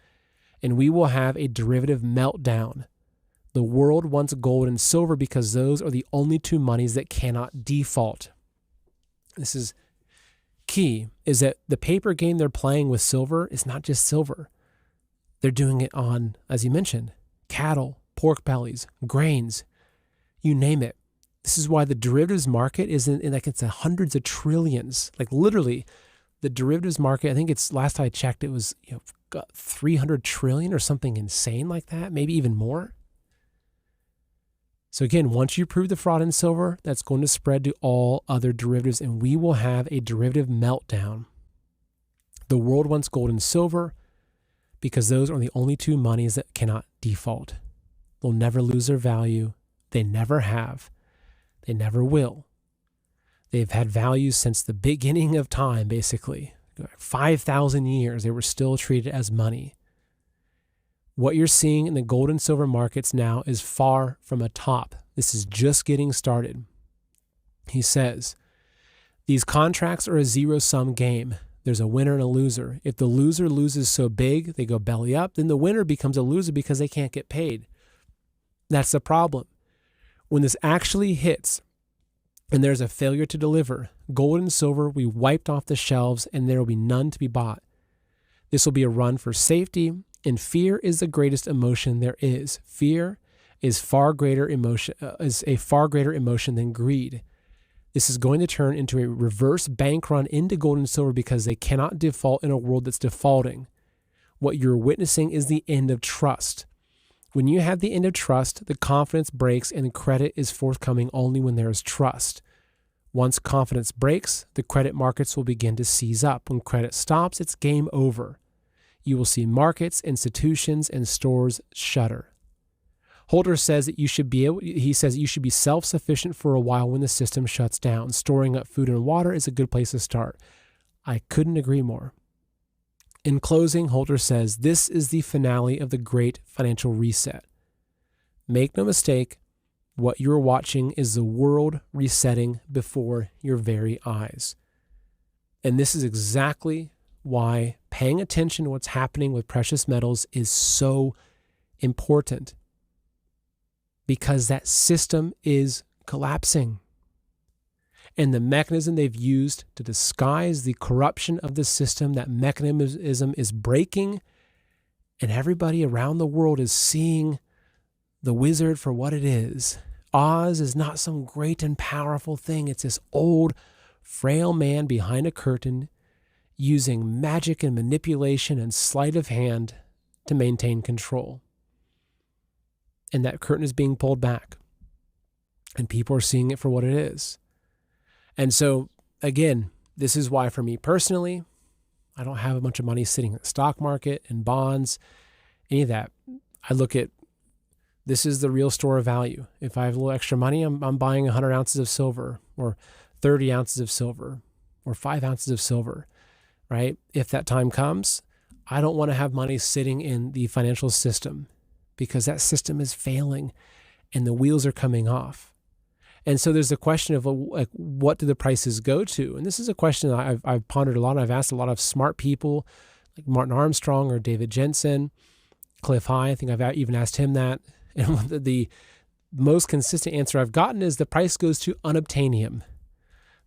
and we will have a derivative meltdown. The world wants gold and silver because those are the only two monies that cannot default. This is key, is that the paper game they're playing with silver is not just silver. They're doing it on, as you mentioned, cattle, pork bellies, grains, you name it. This is why the derivatives market is it's hundreds of trillions. Like literally, the derivatives market, I think it's, last I checked, it was 300 trillion or something insane like that, maybe even more. So again, once you prove the fraud in silver, that's going to spread to all other derivatives, and we will have a derivative meltdown. The world wants gold and silver because those are the only two monies that cannot default. They'll never lose their value. They never have. They never will. They've had value since the beginning of time, basically. 5,000 years, they were still treated as money. What you're seeing in the gold and silver markets now is far from a top. This is just getting started. He says, these contracts are a zero-sum game. There's a winner and a loser. If the loser loses so big, they go belly up, then the winner becomes a loser because they can't get paid. That's the problem. When this actually hits and there's a failure to deliver, gold and silver will be wiped off the shelves and there will be none to be bought. This will be a run for safety, and fear is the greatest emotion there is. Fear is a far greater emotion than greed. This is going to turn into a reverse bank run into gold and silver because they cannot default in a world that's defaulting. What you're witnessing is the end of trust. When you have the end of trust, the confidence breaks and credit is forthcoming only when there is trust. Once confidence breaks, the credit markets will begin to seize up. When credit stops, it's game over. You will see markets, institutions, and stores shutter. Holder says that he says you should be self-sufficient for a while when the system shuts down. Storing up food and water is a good place to start. I couldn't agree more. In closing, Holder says, this is the finale of the great financial reset. Make no mistake, what you're watching is the world resetting before your very eyes. And this is exactly why paying attention to what's happening with precious metals is so important. Because that system is collapsing. And the mechanism they've used to disguise the corruption of the system, that mechanism is breaking, and everybody around the world is seeing the wizard for what it is. Oz is not some great and powerful thing. It's this old, frail man behind a curtain using magic and manipulation and sleight of hand to maintain control. And that curtain is being pulled back. And people are seeing it for what it is. And so, again, this is why for me personally, I don't have a bunch of money sitting in the stock market and bonds, any of that. I look at, this is the real store of value. If I have a little extra money, I'm buying 100 ounces of silver or 30 ounces of silver or 5 ounces of silver, right? If that time comes, I don't want to have money sitting in the financial system because that system is failing and the wheels are coming off. And so there's the question of like, what do the prices go to? And this is a question that I've pondered a lot. I've asked a lot of smart people like Martin Armstrong or David Jensen, Cliff High. I think I've even asked him that. And the most consistent answer I've gotten is the price goes to unobtainium.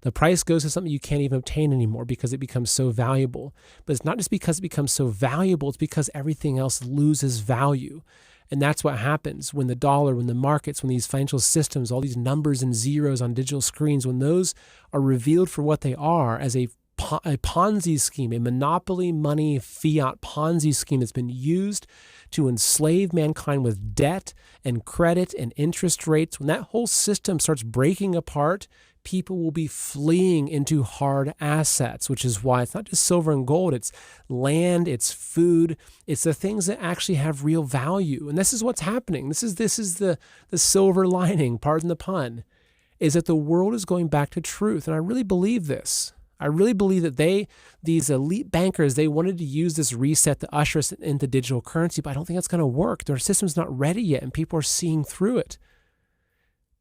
The price goes to something you can't even obtain anymore because it becomes so valuable. But it's not just because it becomes so valuable, it's because everything else loses value. And that's what happens when the dollar, when the markets, when these financial systems, all these numbers and zeros on digital screens, when those are revealed for what they are as a Ponzi scheme, a monopoly money fiat Ponzi scheme that's been used to enslave mankind with debt and credit and interest rates, when that whole system starts breaking apart, people will be fleeing into hard assets, which is why it's not just silver and gold, it's land, it's food, it's the things that actually have real value. And this is what's happening. This is the silver lining, pardon the pun, is that the world is going back to truth. And I really believe this. I really believe that these elite bankers, they wanted to use this reset to usher us into digital currency, but I don't think that's going to work. Their system's not ready yet, and people are seeing through it.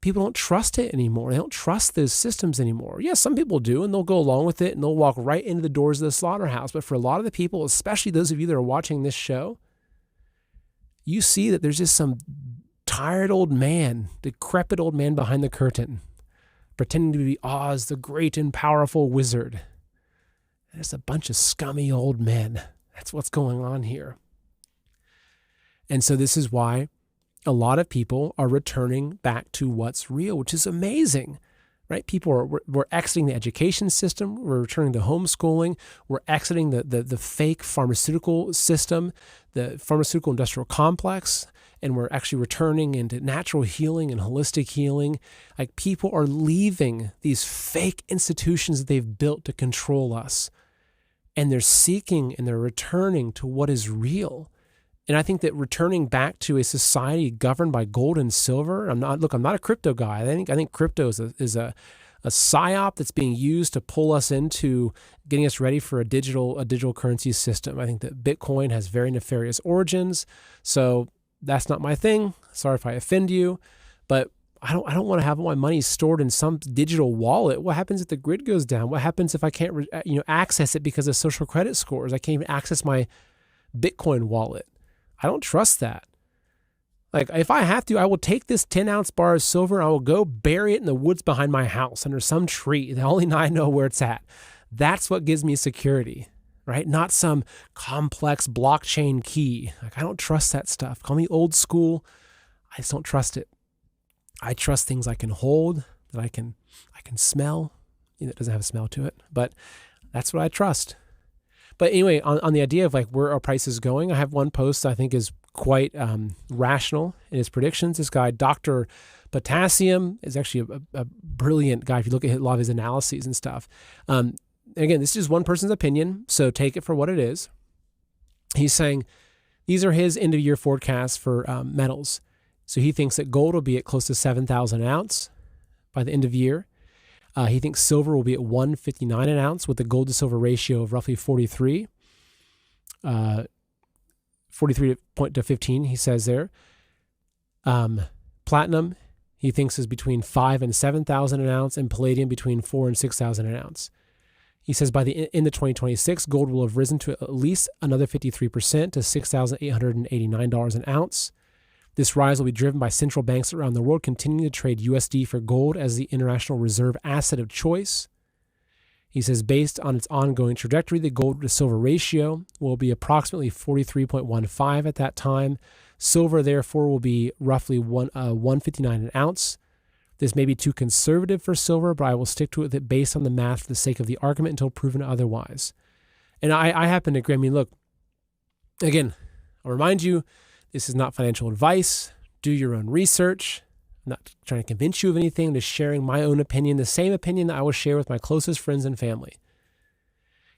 People don't trust it anymore. They don't trust those systems anymore. Yes, some people do, and they'll go along with it, and they'll walk right into the doors of the slaughterhouse. But for a lot of the people, especially those of you that are watching this show, you see that there's just some tired old man, decrepit old man behind the curtain, pretending to be Oz, the great and powerful wizard. And it's a bunch of scummy old men. That's what's going on here. And so this is why a lot of people are returning back to what's real, which is amazing, right? We're exiting the education system. We're returning to homeschooling. We're exiting the fake pharmaceutical system, the pharmaceutical industrial complex, and we're actually returning into natural healing and holistic healing. Like, people are leaving these fake institutions that they've built to control us, and they're seeking and they're returning to what is real. And I think that returning back to a society governed by gold and silver, I'm not a crypto guy. I think crypto is a psyop that's being used to pull us into getting us ready for a digital currency system. I think that Bitcoin has very nefarious origins. So that's not my thing. Sorry if I offend you, but I don't want to have my money stored in some digital wallet. What happens if the grid goes down? What happens if I can't access it because of social credit scores? I can't even access my Bitcoin wallet. I don't trust that. Like, if I have to, I will take this 10-ounce bar of silver and I will go bury it in the woods behind my house under some tree that only I know where it's at. That's what gives me security, right? Not some complex blockchain key. Like, I don't trust that stuff. Call me old school. I just don't trust it. I trust things I can hold, that I can smell. It doesn't have a smell to it, but that's what I trust. But anyway, on the idea of like where our price is going, I have one post I think is quite rational in his predictions. This guy, Dr. Potassium, is actually a brilliant guy if you look at a lot of his analyses and stuff. Again, this is one person's opinion, so take it for what it is. He's saying these are his end-of-year forecasts for metals. So he thinks that gold will be at close to 7,000 an ounce by the end of year. He thinks silver will be at 159 an ounce with a gold to silver ratio of roughly 43. 43 to 15, he says there. Platinum, he thinks, is between 5,000 and 7,000 an ounce, and palladium between 4,000 and 6,000 an ounce. He says by the end of 2026, gold will have risen to at least another 53% to $6,889 an ounce. This rise will be driven by central banks around the world continuing to trade USD for gold as the international reserve asset of choice. He says based on its ongoing trajectory, the gold to silver ratio will be approximately 43.15 at that time. Silver, therefore, will be roughly 159 an ounce. This may be too conservative for silver, but I will stick to it based on the math for the sake of the argument until proven otherwise. And I happen to agree. I mean, look, again, I'll remind you, this is not financial advice. Do your own research. I'm not trying to convince you of anything. I'm just sharing my own opinion, the same opinion that I will share with my closest friends and family.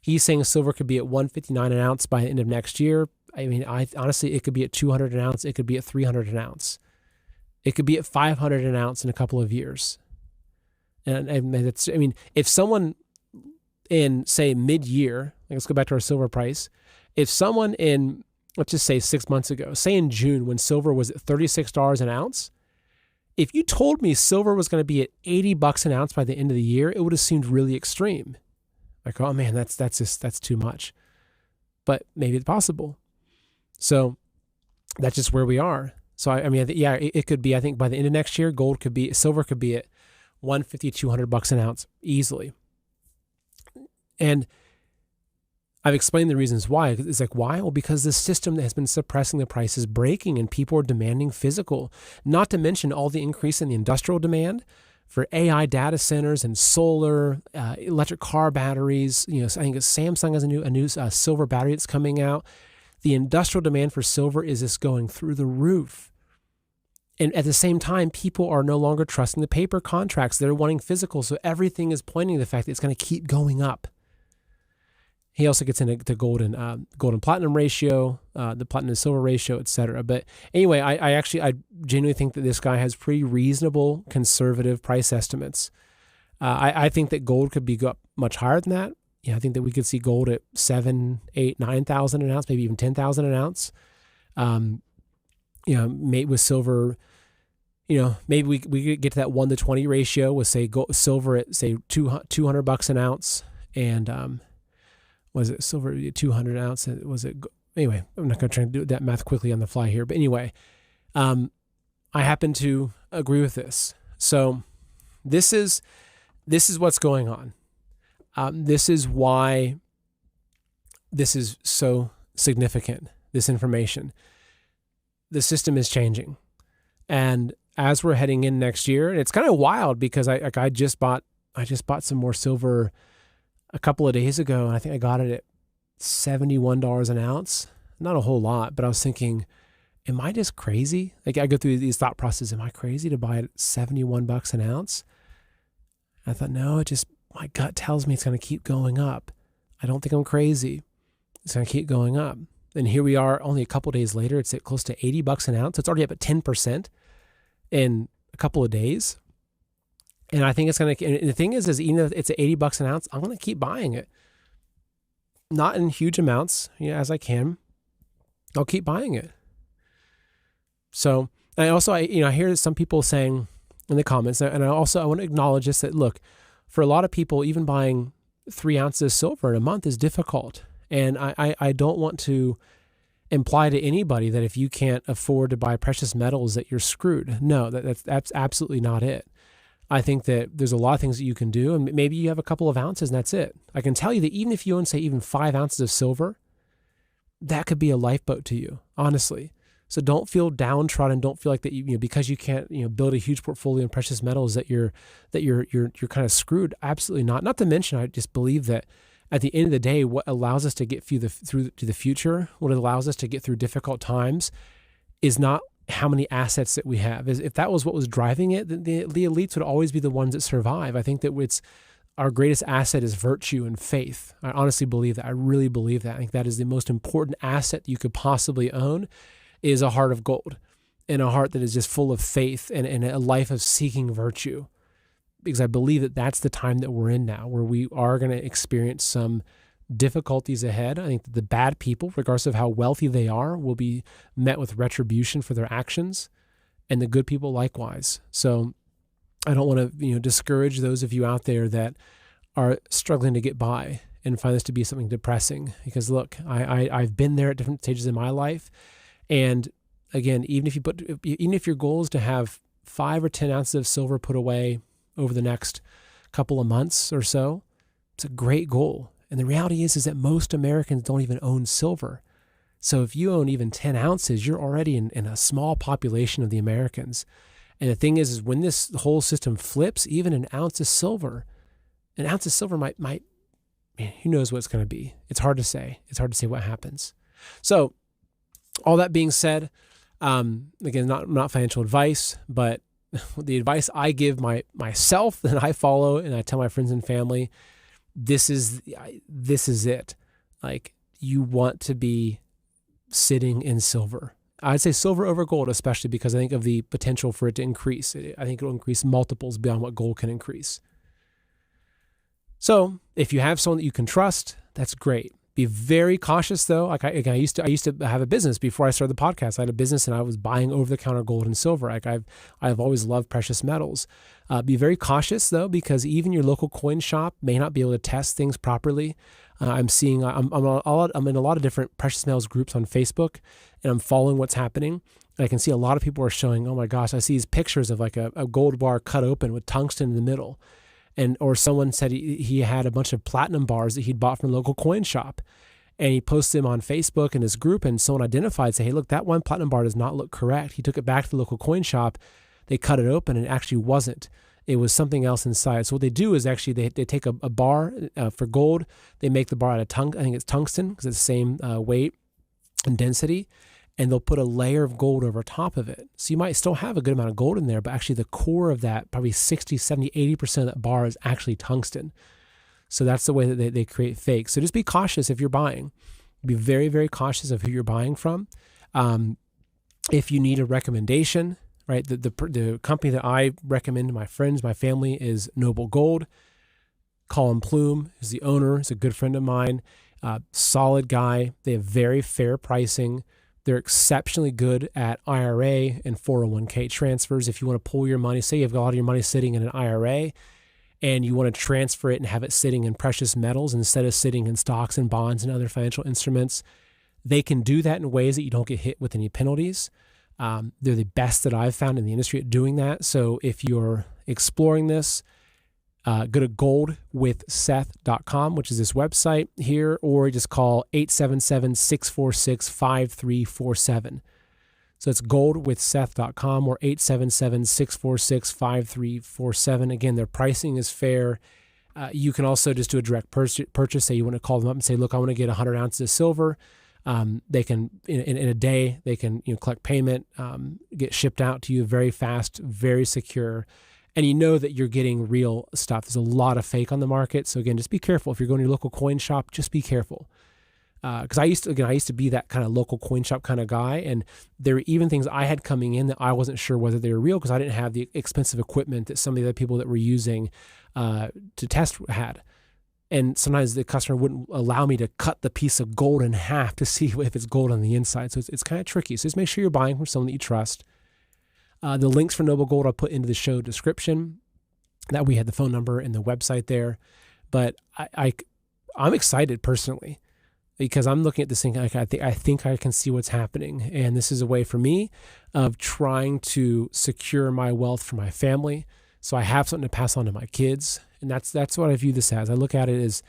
He's saying silver could be at 159 an ounce by the end of next year. I mean, honestly, it could be at 200 an ounce. It could be at 300 an ounce. It could be at 500 an ounce in a couple of years. And that's, I mean, if someone in, say, mid-year, let's go back to our silver price. If someone in, let's just say 6 months ago, say in June when silver was at $36 an ounce, if you told me silver was going to be at $80 an ounce by the end of the year, it would have seemed really extreme. Like, oh man, that's too much. But maybe it's possible. So that's just where we are. So I mean, yeah, it could be. I think by the end of next year, silver could be at $150, $200 an ounce easily. And I've explained the reasons why. It's like, why? Well, because the system that has been suppressing the price is breaking and people are demanding physical. Not to mention all the increase in the industrial demand for AI data centers and solar, electric car batteries. You know, I think Samsung has a new silver battery that's coming out. The industrial demand for silver is just going through the roof. And at the same time, people are no longer trusting the paper contracts. They're wanting physical. So everything is pointing to the fact that it's going to keep going up. He also gets into the gold and platinum ratio, the platinum to silver ratio, et cetera. But anyway, I genuinely think that this guy has pretty reasonable conservative price estimates. I think that gold could go up much higher than that. Yeah, I think that we could see gold at 7,000, 8,000, 9,000 an ounce, maybe even 10,000 an ounce. Mate with silver, maybe we could get to that 1-to-20 ratio with say silver at say $200 an ounce, and was it silver 200 ounce? Was it anyway? I'm not going to try to do that math quickly on the fly here, but anyway, I happen to agree with this. So this is what's going on. This is why this is so significant, this information. The system is changing. And as we're heading in next year, and it's kind of wild because I just bought some more silver a couple of days ago, and I think I got it at $71 an ounce. Not a whole lot, but I was thinking, am I just crazy? Like, I go through these thought processes. Am I crazy to buy it at $71 an ounce? I thought, no, my gut tells me it's going to keep going up. I don't think I'm crazy. It's going to keep going up. And here we are only a couple of days later. It's at close to $80 an ounce. It's already up at 10% in a couple of days. And I think it's going to, and the thing is even if it's at $80 an ounce, I'm going to keep buying it. Not in huge amounts, as I can. I'll keep buying it. So, and also, I hear some people saying in the comments, and I want to acknowledge this, that look, for a lot of people, even buying 3 ounces of silver in a month is difficult. And I don't want to imply to anybody that if you can't afford to buy precious metals that you're screwed. No, that's absolutely not it. I think that there's a lot of things that you can do, and maybe you have a couple of ounces and that's it. I can tell you that even if you own, say, even 5 ounces of silver, that could be a lifeboat to you, honestly. So don't feel downtrodden. Don't feel like that because you can't build a huge portfolio in precious metals that you're kind of screwed. Absolutely not. Not to mention, I just believe that at the end of the day, what allows us to get through to the future, what allows us to get through difficult times, is not how many assets that we have. If that was what was driving it, then the elites would always be the ones that survive. I think that our greatest asset is virtue and faith. I honestly believe that. I really believe that. I think that is the most important asset you could possibly own, is a heart of gold. and a heart that is just full of faith and a life of seeking virtue. Because I believe that that's the time that we're in now, where we are going to experience some difficulties ahead. I think that the bad people, regardless of how wealthy they are, will be met with retribution for their actions, and the good people likewise. So I don't want to, discourage those of you out there that are struggling to get by and find this to be something depressing. Because look, I've been there at different stages in my life, and again, even if your goal is to have 5 or 10 ounces of silver put away over the next couple of months or so, it's a great goal. And the reality is that most Americans don't even own silver. So if you own even 10 ounces, you're already in a small population of the Americans. And the thing is when this whole system flips, even an ounce of silver might, man, who knows what it's going to be. It's hard to say. It's hard to say what happens. So all that being said, again, not financial advice, but the advice I give myself that I follow and I tell my friends and family, this is it. Like, you want to be sitting in silver. I'd say silver over gold, especially because I think of the potential for it to increase. I think it will increase multiples beyond what gold can increase. So if you have someone that you can trust, that's great. Be very cautious though. Like I used to have a business before I started the podcast. I had a business and I was buying over-the-counter gold and silver. Like I've always loved precious metals. Be very cautious though, because even your local coin shop may not be able to test things properly. I'm in a lot of different precious metals groups on Facebook, and I'm following what's happening. And I can see a lot of people are showing, oh my gosh, I see these pictures of like a gold bar cut open with tungsten in the middle. Or someone said he had a bunch of platinum bars that he'd bought from a local coin shop, and he posted them on Facebook in his group, and someone identified, say, hey, look, that one platinum bar does not look correct. He took it back to the local coin shop. They cut it open, and it actually wasn't. It was something else inside. So what they do is actually they take a bar for gold. They make the bar out of I think it's tungsten because it's the same weight and density. And they'll put a layer of gold over top of it. So you might still have a good amount of gold in there, but actually the core of that, probably 60, 70, 80% of that bar is actually tungsten. So that's the way that they create fakes. So just be cautious if you're buying. Be very, very cautious of who you're buying from. If you need a recommendation, right? The company that I recommend to my friends, my family is Noble Gold. Colin Plume is the owner. He's a good friend of mine. Solid guy. They have very fair pricing. They're exceptionally good at IRA and 401k transfers. If you want to pull your money, say you've got a lot of your money sitting in an IRA and you want to transfer it and have it sitting in precious metals instead of sitting in stocks and bonds and other financial instruments, they can do that in ways that you don't get hit with any penalties. They're the best that I've found in the industry at doing that. So if you're exploring this, go to goldwithseth.com, which is this website here, or just call 877-646-5347. So it's goldwithseth.com or 877-646-5347. Again, their pricing is fair. You can also just do a direct purchase. Say you want to call them up and say, look, I want to get 100 ounces of silver. They can, in a day, they can collect payment, get shipped out to you very fast, very secure. And you know that you're getting real stuff. There's a lot of fake on the market. So again, just be careful. If you're going to your local coin shop, just be careful. Because I used to be that kind of local coin shop kind of guy. And there were even things I had coming in that I wasn't sure whether they were real because I didn't have the expensive equipment that some of the other people that were using to test had. And sometimes the customer wouldn't allow me to cut the piece of gold in half to see if it's gold on the inside. So it's kind of tricky. So just make sure you're buying from someone that you trust. The links for Noble Gold I'll put into the show description. That we had the phone number and the website there. But I'm excited personally because I'm looking at this thing. Like I think I can see what's happening, and this is a way for me of trying to secure my wealth for my family, so I have something to pass on to my kids. And that's what I view this as. I look at it as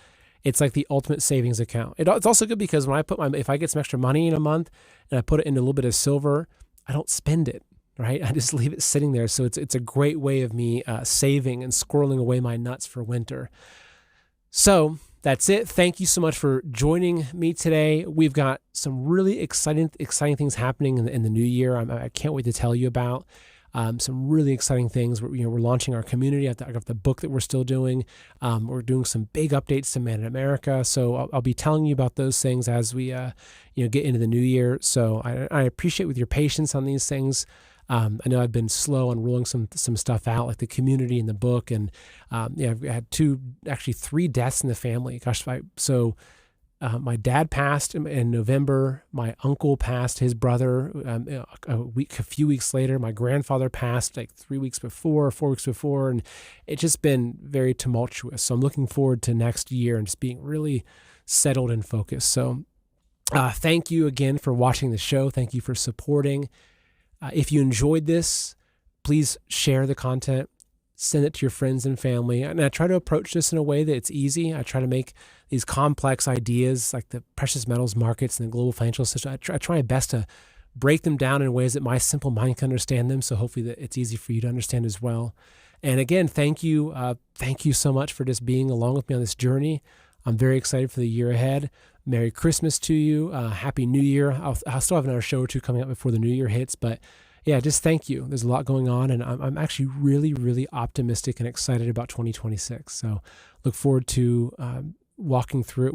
it's like the ultimate savings account. It's also good because when if I get some extra money in a month and I put it into a little bit of silver, I don't spend it. Right? I just leave it sitting there. So it's a great way of me saving and squirreling away my nuts for winter. So that's it. Thank you so much for joining me today. We've got some really exciting things happening in the new year. I can't wait to tell you about. some really exciting things. We're launching our community. I've got the book that we're still doing. We're doing some big updates to Man in America. So I'll be telling you about those things as we get into the new year. So I appreciate with your patience on these things. I know I've been slow on rolling some stuff out, like the community and the book, and I've had three deaths in the family. My dad passed in November. My uncle passed, his brother, a few weeks later. My grandfather passed like 4 weeks before, and it's just been very tumultuous. So I'm looking forward to next year and just being really settled and focused. So thank you again for watching the show. Thank you for supporting. If you enjoyed this, please share the content. Send it to your friends and family. And I try to approach this in a way that it's easy. I try to make these complex ideas like the precious metals markets and the global financial system, I try my best to break them down in ways that my simple mind can understand them. So hopefully that it's easy for you to understand as well. And again, thank you. Thank you so much for just being along with me on this journey. I'm very excited for the year ahead. Merry Christmas to you. Happy New Year. I'll still have another show or two coming up before the new year hits, but yeah, just thank you. There's a lot going on, and I'm actually really, really optimistic and excited about 2026. So look forward to walking through it with